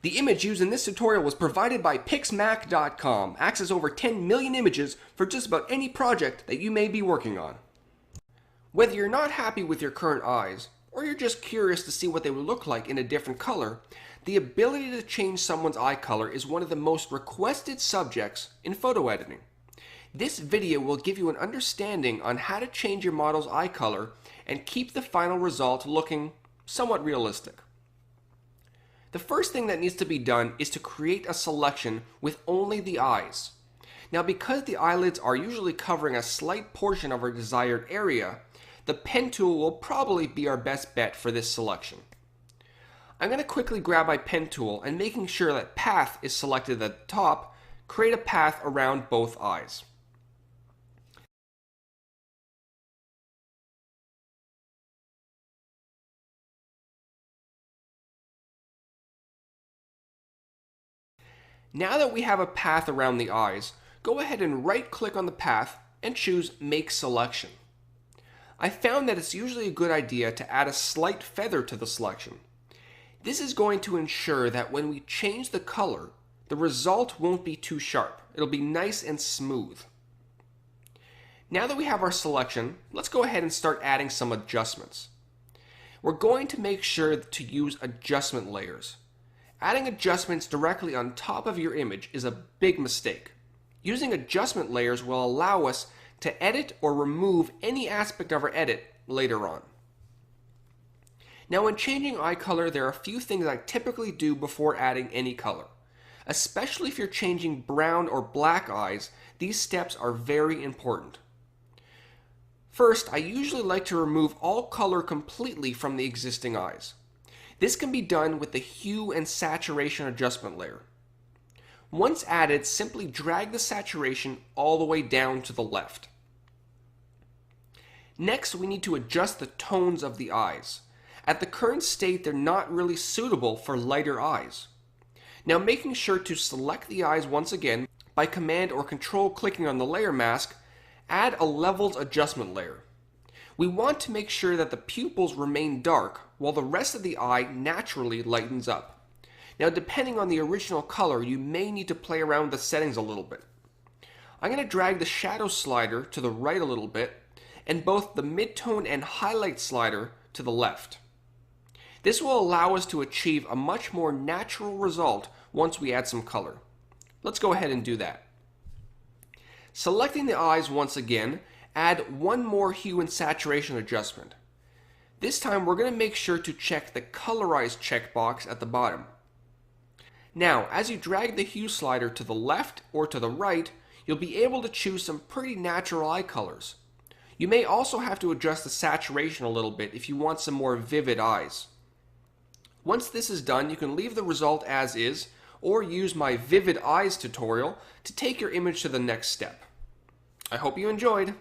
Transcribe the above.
The image used in this tutorial was provided by Pixmac.com. Access over 10 million images for just about any project that you may be working on. Whether you're not happy with your current eyes, or you're just curious to see what they would look like in a different color, the ability to change someone's eye color is one of the most requested subjects in photo editing. This video will give you an understanding on how to change your model's eye color and keep the final result looking somewhat realistic. The first thing that needs to be done is to create a selection with only the eyes. Now, because the eyelids are usually covering a slight portion of our desired area, the pen tool will probably be our best bet for this selection. I'm going to quickly grab my pen tool and, making sure that path is selected at the top, create a path around both eyes. Now that we have a path around the eyes, go ahead and right-click on the path and choose Make Selection. I found that it's usually a good idea to add a slight feather to the selection. This is going to ensure that when we change the color, the result won't be too sharp. It'll be nice and smooth. Now that we have our selection, let's go ahead and start adding some adjustments. We're going to make sure to use adjustment layers. Adding adjustments directly on top of your image is a big mistake. Using adjustment layers will allow us to edit or remove any aspect of our edit later on. Now, when changing eye color, there are a few things I typically do before adding any color. Especially if you're changing brown or black eyes, these steps are very important. First, I usually like to remove all color completely from the existing eyes. This can be done with the hue and saturation adjustment layer. Once added, simply drag the saturation all the way down to the left. Next, we need to adjust the tones of the eyes. At the current state, they're not really suitable for lighter eyes. Now, making sure to select the eyes once again by Command or Control clicking on the layer mask, add a levels adjustment layer. We want to make sure that the pupils remain dark while the rest of the eye naturally lightens up. Now, depending on the original color, you may need to play around with the settings a little bit. I'm going to drag the shadow slider to the right a little bit and both the midtone and highlight slider to the left. This will allow us to achieve a much more natural result once we add some color. Let's go ahead and do that. Selecting the eyes once again, add one more hue and saturation adjustment. This time we're going to make sure to check the colorize checkbox at the bottom. Now, as you drag the hue slider to the left or to the right, you'll be able to choose some pretty natural eye colors. You may also have to adjust the saturation a little bit if you want some more vivid eyes. Once this is done, you can leave the result as is, or use my Vivid Eyes tutorial to take your image to the next step. I hope you enjoyed.